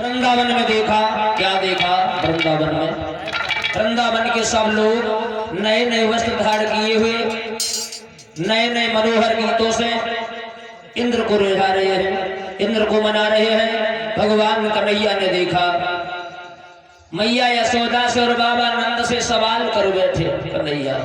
वृंदावन में देखा, क्या देखा वृंदावन में? वृंदावन के सब लोग नए नए वस्त्र धारण किए हुए, नए नए मनोहर गीतों से इंद्र को रिझा रहे हैं, इंद्र को मना रहे हैं। भगवान कन्हैया ने देखा, मैया यशोदा से और बाबा नंद से सवाल कर बैठे कन्हैया।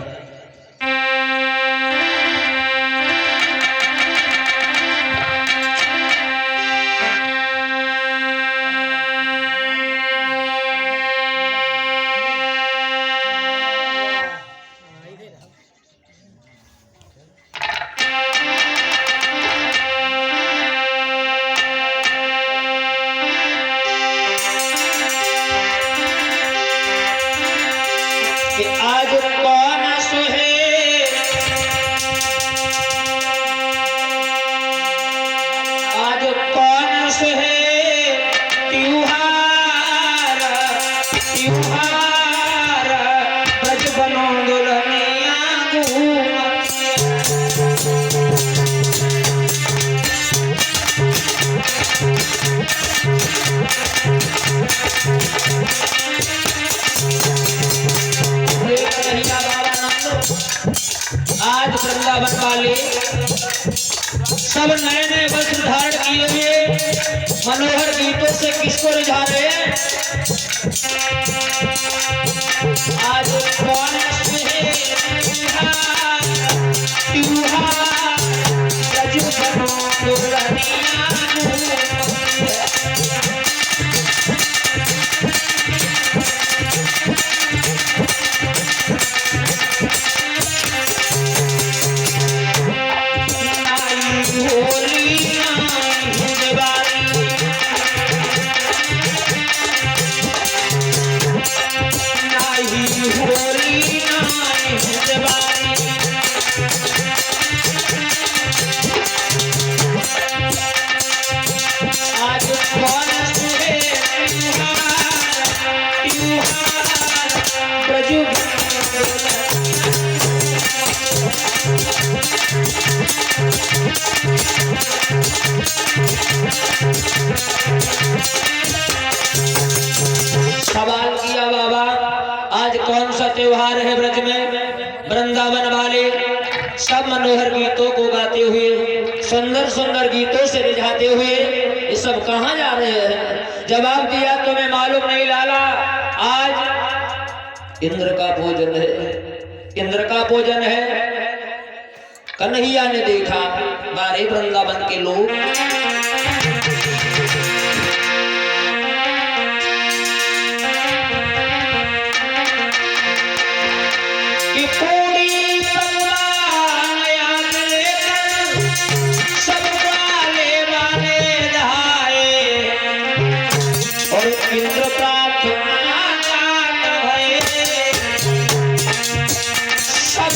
आज कौन सुहे, आज कौन सुहे त्योहार, त्योहार ब्रज बनो दुल्हनिया आज वृंदावन वाले सब नए नए वस्त्र धारण किए हुए मनोहर गीतों से किसको रिझा रहे हैं? आज कौन सुहे त्योहार, त्योहार ब्रज बनो दुल्हनिया सवाल किया, बाबा आज कौन सा त्योहार है ब्रज में? वृंदावन वाले सब मनोहर गीतों को गाते हुए, सुंदर सुंदर गीतों से रिझाते हुए ये सब कहाँ जा रहे हैं? जवाब दिया तुम्हें मालूम नहीं लाला, आज इंद्र का भोजन है, इंद्र का भोजन है। कन्हैया ने देखा, बारे वृंदावन के लोग इंद्र प्रार्थना भय सब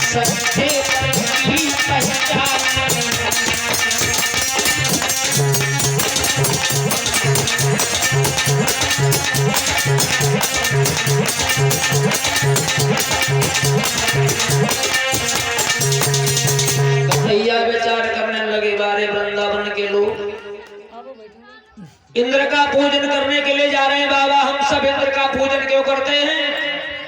सच्चे की पहचान। कन्हैया विचार करने लगे, बारे वृंदावन के लोग इंद्र का पूजन करने के लिए जा रहे हैं। बाबा हम सब इंद्र का पूजन क्यों करते हैं?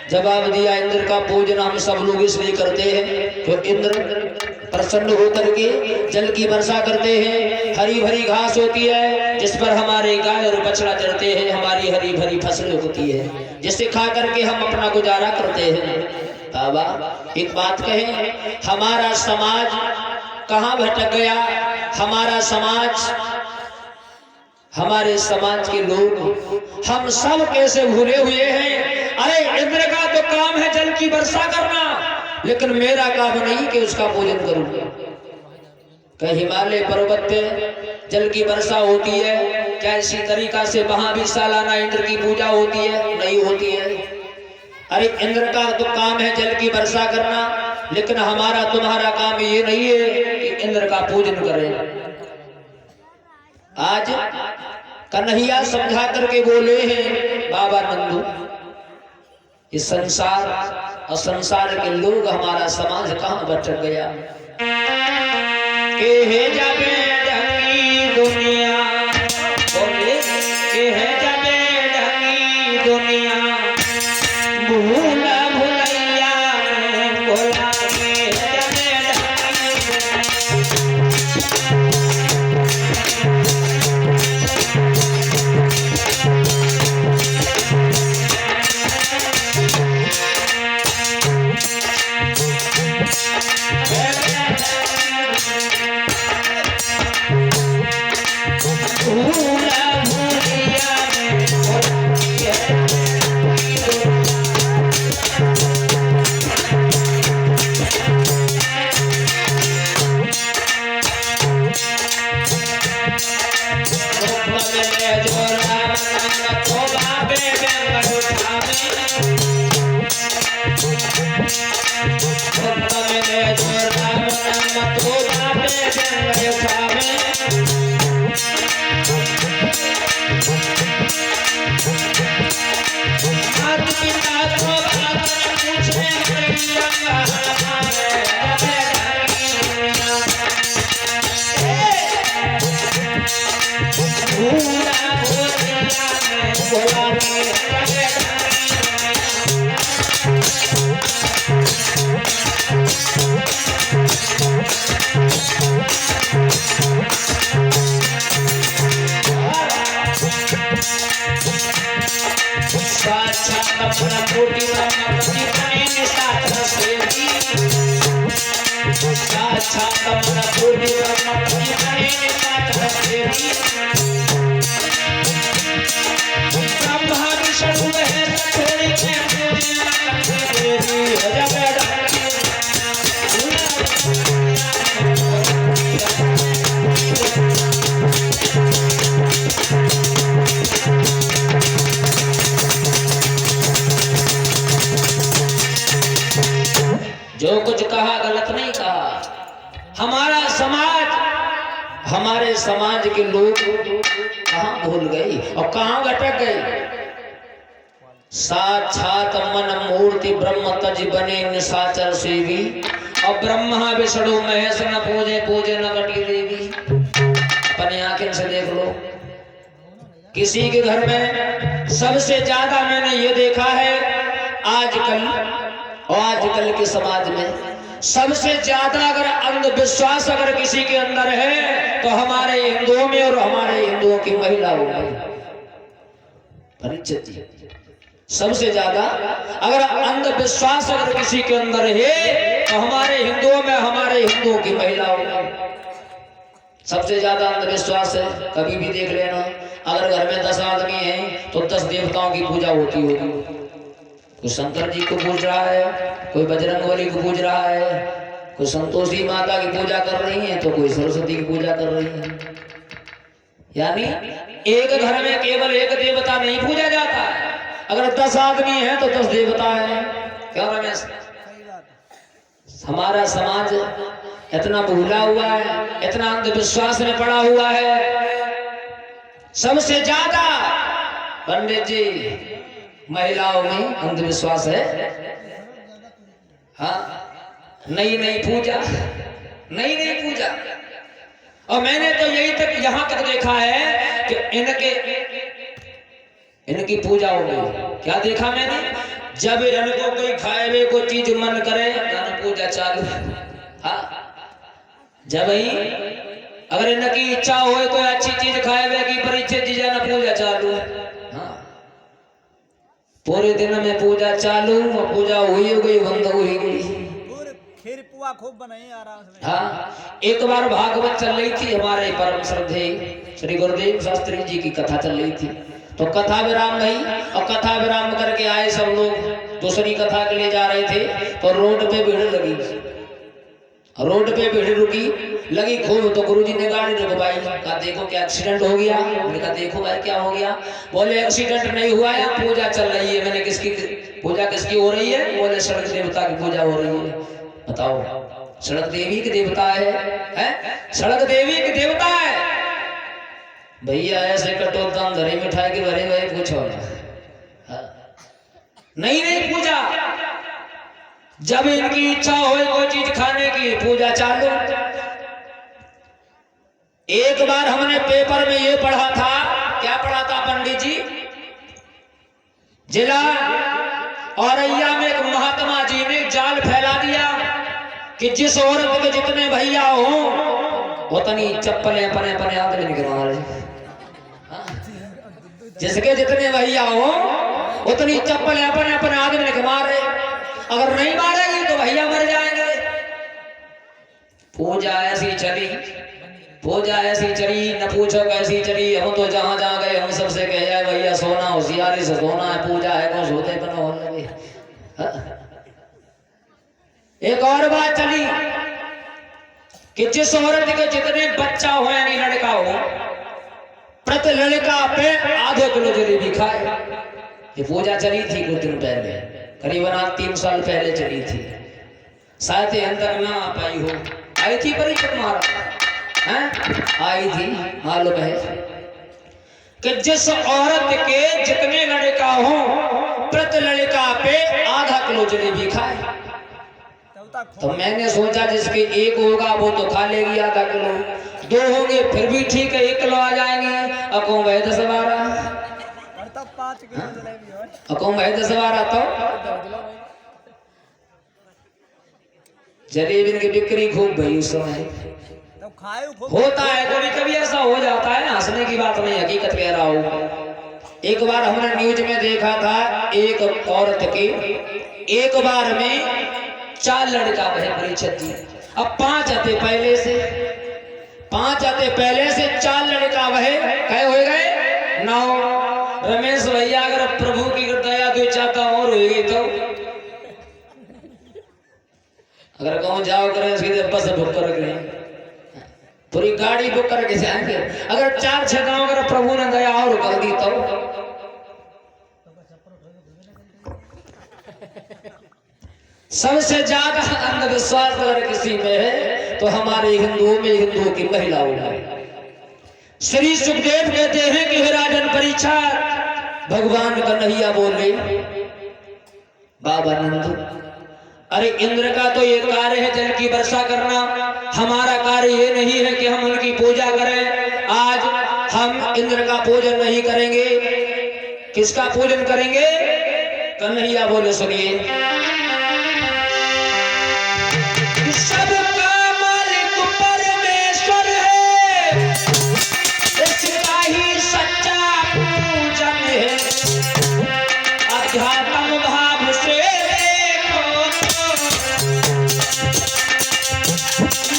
जवाब दिया, इंद्र का पूजन हम सब लोग इसलिए करते हैं तो इंद्र प्रसन्न होकर के जल की वर्षा करते हैं। हरी भरी घास होती है जिस पर हमारे गाय और बछड़ा चरते हैं, हमारी हरी भरी फसलें होती है जिसे खा करके हम अपना गुजारा करते हैं। बाबा एक बात कहें, हमारा समाज कहाँ भटक गया? हमारा समाज, हमारे समाज के लोग हम सब कैसे भूले हुए हैं? अरे इंद्र का तो काम है जल की वर्षा करना, लेकिन मेरा काम नहीं कि उसका पूजन करूं। हिमालय पर्वत पे जल की वर्षा होती है, क्या इसी तरीका से वहां भी सालाना इंद्र की पूजा होती है? नहीं होती है। अरे इंद्र का तो काम है जल की वर्षा करना, लेकिन हमारा तुम्हारा काम ये नहीं है कि इंद्र का पूजन करें। आज कन्हैया समझा करके बोले हैं बाबा नंदू, इस संसार और संसार के लोग, हमारा समाज कहां भटक गया। के जाबे ढंगी दुनिया, बोले के जाबे ढंगी दुनिया, भूला भुलैया में भोला के जाबे जो कुछ कहा गलत नहीं कहा। हमारे समाज के लोग कहां भूल गए और कहां भटक गए। साक्षात मन मूर्ति ब्रह्म तज बने निशाचर सेवी, और ब्रह्मा विष्णु महेश न पूजे पूजे न कटी देवी। अपनी आंखें से देख लो, किसी के घर में सबसे ज्यादा मैंने ये देखा है आजकल के समाज में सबसे ज्यादा अगर अंधविश्वास अगर किसी के अंदर है तो हमारे हिंदुओं में और हमारे हिंदुओं की महिलाओं में परिचित। सबसे ज्यादा अगर अंधविश्वास अगर किसी के अंदर है तो हमारे हिंदुओं में, हमारे हिंदुओं की महिलाओं में सबसे ज्यादा अंधविश्वास है। कभी भी देख लेना, अगर घर में 10 आदमी हैं तो 10 देवताओं की पूजा होती होगी। कोई शंकर जी को पूज रहा है, कोई बजरंगबली को पूज रहा है, कोई संतोषी माता की पूजा कर रही है, तो कोई सरस्वती की पूजा कर रही है। यानी एक घर में केवल एक देवता नहीं पूजा जाता है। अगर 10 आदमी हैं तो 10 देवता है। क्या रमेश? हमारा समाज इतना भूला हुआ है, इतना अंधविश्वास में पड़ा हुआ है। सबसे ज्यादा पंडित जी महिलाओं में अंधविश्वास है। हाँ, नई पूजा। और मैंने तो यहां तक देखा है कि इनकी पूजाओं में क्या देखा मैंने, जब इनको कोई खाए को चीज मन करे पूजा चालू। हाँ, जब ही अगर इनकी इच्छा हो कोई अच्छी चीज खाए की परीक्षा चीज पूजा चालू। हाँ, पूरे दिन में पूजा चालू और पूजा हुई गई, बंद हुई गई। खीर पुआ खूब बनाई आराम से। हाँ, एक बार भागवत चल रही थी, हमारे परम श्रद्धे श्री गुरुदेव शास्त्री जी की कथा चल रही थी। तो कथा विराम नहीं, और कथा विराम करके आए सब लोग दूसरी कथा के लिए जा रहे थे। तो रोड पे भीड़ लगी, रोड पे भीड़ रुकी लगी खूब तो गुरुजी ने गाड़ी रुकवाई, कहा देखो क्या एक्सीडेंट हो गया। मैंने कहा देखो भाई क्या हो गया। बोले एक्सीडेंट नहीं हुआ है, पूजा चल रही है। मैंने किसकी पूजा किसकी हो रही है? बोले सड़क देवता की पूजा हो रही है। बताओ, सड़क देवी की देवता है? सड़क देवी की देवता है भैया। ऐसे कटो दाम धरे मिठाई के भरे भाई पूछो ना। नहीं पूजा, जब इनकी इच्छा हो कोई चीज खाने की, पूजा चालू। एक बार हमने पेपर में ये पढ़ा था, क्या पढ़ा था पंडित जी? जिला औरैया में एक महात्मा जी ने जाल फैला दिया कि जिस औरत के जितने भैया हो उतनी चप्पलें अपने अपने आदमी निकलवा रहे। जिसके जितने भैया हो उतनी चप्पलें अपने अपने आदमी निकलवा रहे। अगर नहीं मारेगी तो भैया मर जाएंगे। पूजा ऐसी चली, पूजा ऐसी चली, न पूछो कैसी चली। हम तो जहां जहां गए हम सबसे कहे भैया सोना होशियारी से सोना है, पूजा है कौन सोते बनो हो लगे। एक और बात चली कि जिस औरत के जितने बच्चा हो यानी लड़का हो, प्रति लड़का पे आधे किलो जलेबी खाए। ये पूजा चली थी कुछ दिन पहले, करीबन 3 साल पहले चली थी। शायद अंत तक ना आ पाई हो। आई थी परीक्षा तुम्हारा? आई थी। मालूम है कि जिस औरत के जितने लड़का हो प्रति लड़का पे आधा किलो जलेबी खाए। तो मैंने सोचा जिसके एक होगा वो तो खा लेगी आधा किलो, 2 होंगे फिर भी ठीक है 1 किलो आ जाएंगे। अकों भाई 10-12 अकों भाई 10-12 तो जलेबी की बिक्री खूब भई उस समय। होता है कभी कभी ऐसा हो जाता है, हंसने की बात नहीं, हकीकत कह रहा हूं। एक बार हमने न्यूज में देखा था एक औरत के एक बार में 4 लड़का बहे परीक्षा दी। अब 5 आते पहले से, 5 आते पहले से 4 लड़का बहे कहे हो गए 9। रमेश भैया अगर प्रभु की दया 2 चाका और होगी तो अगर कहूँ जाओ करें सीधे बस बुक कर पूरी गाड़ी बुक करके जाएंगे। अगर 4-6 गांव अगर प्रभु ने दया और कर दी तो सबसे ज्यादा अंधविश्वास अगर किसी में है तो हमारे हिंदुओं में हिंदुओं की महिलाओं में। श्री सुखदेव कहते हैं कि हे राजन परीक्षा, भगवान कन्हैया बोले बाबा नंद, अरे इंद्र का तो ये कार्य है जल की वर्षा करना, हमारा कार्य ये नहीं है कि हम उनकी पूजा करें। आज हम इंद्र का पूजन नहीं करेंगे, किसका पूजन करेंगे? कन्हैया बोले सुनिए, सबका मालिक परमेश्वर है, इसका ही सच्चा पूजन है। अध्यात्म भाव से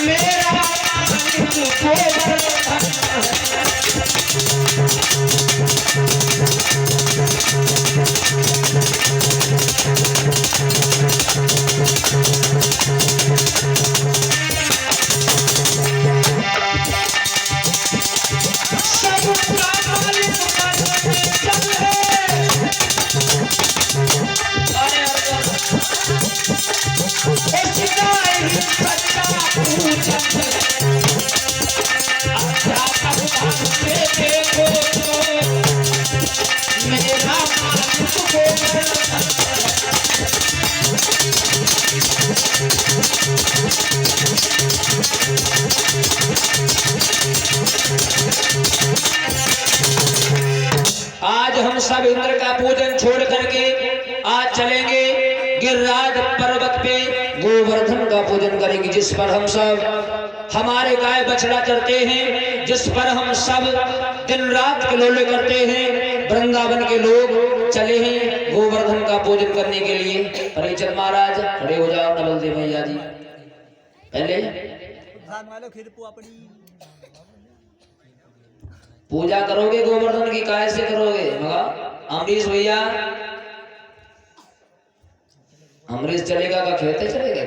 मेरा आज हम सब इंद्र का पूजन छोड़ करके आज चलेंगे गिरिराज पर्वत पे गोवर्धन का पूजन करेंगे, जिस पर हम सब हमारे गाय बछड़ा चढ़ते हैं, जिस पर हम सब दिन रात किलोले करते हैं। वृंदावन के लोग चले हैं गोवर्धन का पूजन करने के लिए। परिचर महाराज खड़े हो जाओ, नवल देव भैया जी पहले पूजा करोगे गोवर्धन की, काय से करोगे? मगा अमरीश भैया, अमरीश चलेगा का खेते चलेगा?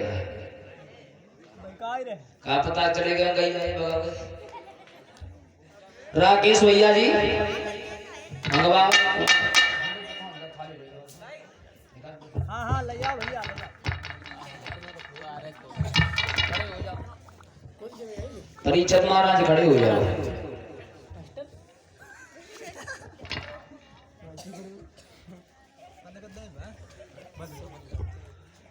ही रहे। कहा पता चलेगा कहीं नहीं बगावे। राकेश भैया जी मंगवा। हाँ हाँ ले जाओ भैया ले जाओ। परीक्षद महाराज खड़े हो जाओ। बंद कर दे बस।